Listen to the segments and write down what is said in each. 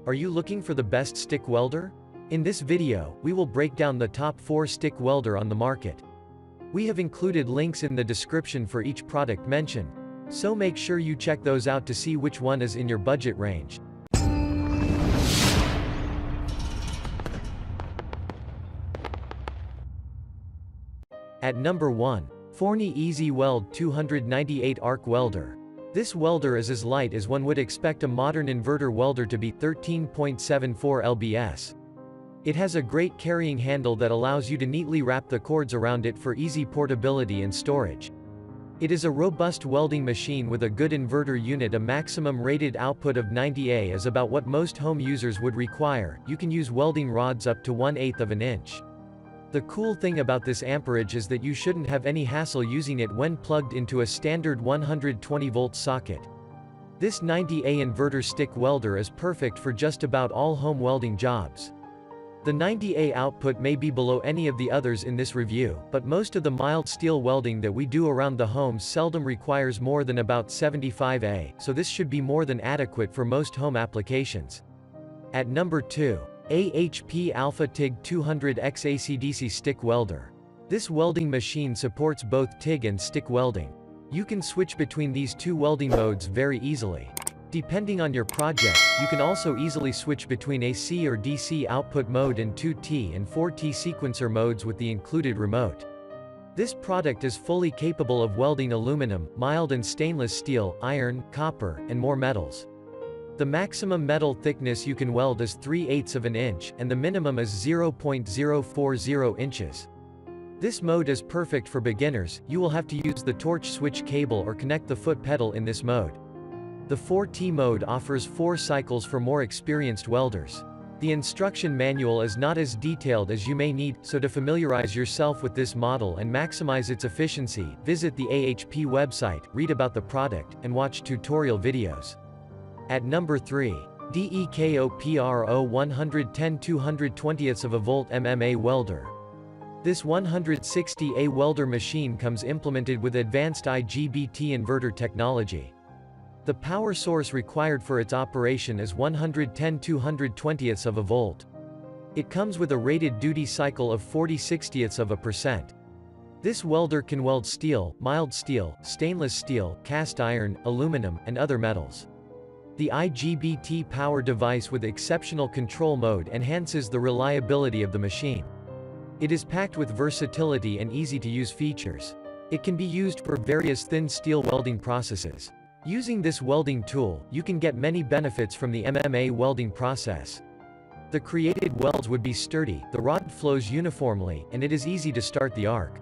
Are you looking for the best stick welder? In this video, we will break down the top 4 stick welder on the market. We have included links in the description for each product mentioned, so make sure you check those out to see which one is in your budget range. At number 1. Forney Easy Weld 298 Arc Welder. This welder is as light as one would expect a modern inverter welder to be, 13.74 lbs. It has a great carrying handle that allows you to neatly wrap the cords around it for easy portability and storage. It is a robust welding machine with a good inverter unit. A maximum rated output of 90 A is about what most home users would require. You can use welding rods up to 1/8 of an inch. The cool thing about this amperage is that you shouldn't have any hassle using it when plugged into a standard 120-volt socket. This 90A inverter stick welder is perfect for just about all home welding jobs. The 90A output may be below any of the others in this review, but most of the mild steel welding that we do around the home seldom requires more than about 75 A, so this should be more than adequate for most home applications. At number 2. HP AlphaTIG 200X AC/DC Stick Welder. This welding machine supports both TIG and stick welding. You can switch between these two welding modes very easily. Depending on your project, you can also easily switch between AC or DC output mode and 2T and 4T sequencer modes with the included remote. This product is fully capable of welding aluminum, mild and stainless steel, iron, copper, and more metals. The maximum metal thickness you can weld is 3/8 of an inch, and the minimum is 0.040 inches. This mode is perfect for beginners. You will have to use the torch switch cable or connect the foot pedal in this mode. The 4T mode offers 4 cycles for more experienced welders. The instruction manual is not as detailed as you may need, so to familiarize yourself with this model and maximize its efficiency, visit the AHP website, read about the product, and watch tutorial videos. At number 3. DEKOPRO 110 220ths of a volt MMA welder. This 160A welder machine comes implemented with advanced IGBT inverter technology. The power source required for its operation is 110 220ths of a volt. It comes with a rated duty cycle of 40/60%. This welder can weld steel, mild steel, stainless steel, cast iron, aluminum, and other metals. The IGBT power device with exceptional control mode enhances the reliability of the machine. It is packed with versatility and easy-to-use features. It can be used for various thin steel welding processes. Using this welding tool, you can get many benefits from the MMA welding process. The created welds would be sturdy, the rod flows uniformly, and it is easy to start the arc.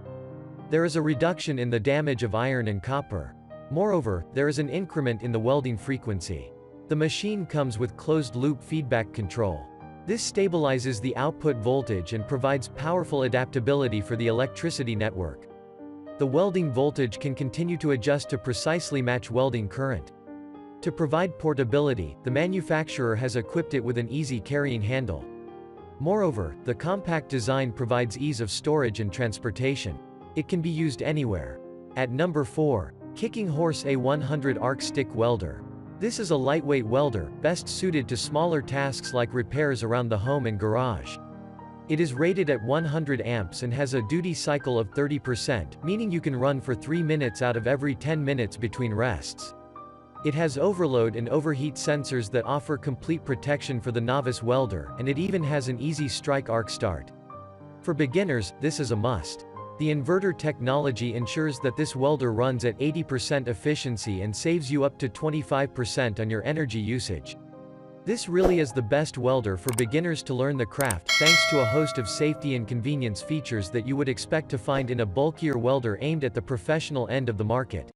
There is a reduction in the damage of iron and copper. Moreover, there is an increment in the welding frequency. The machine comes with closed-loop feedback control. This stabilizes the output voltage and provides powerful adaptability for the electricity network. The welding voltage can continue to adjust to precisely match welding current. To provide portability, the manufacturer has equipped it with an easy carrying handle. Moreover, the compact design provides ease of storage and transportation. It can be used anywhere. At number 4. KICKINGHORSE A100 Arc Stick Welder. This is a lightweight welder, best suited to smaller tasks like repairs around the home and garage. It is rated at 100 amps and has a duty cycle of 30%, meaning you can run for 3 minutes out of every 10 minutes between rests. It has overload and overheat sensors that offer complete protection for the novice welder, and it even has an easy strike arc start. For beginners, this is a must. The inverter technology ensures that this welder runs at 80% efficiency and saves you up to 25% on your energy usage. This really is the best welder for beginners to learn the craft, thanks to a host of safety and convenience features that you would expect to find in a bulkier welder aimed at the professional end of the market.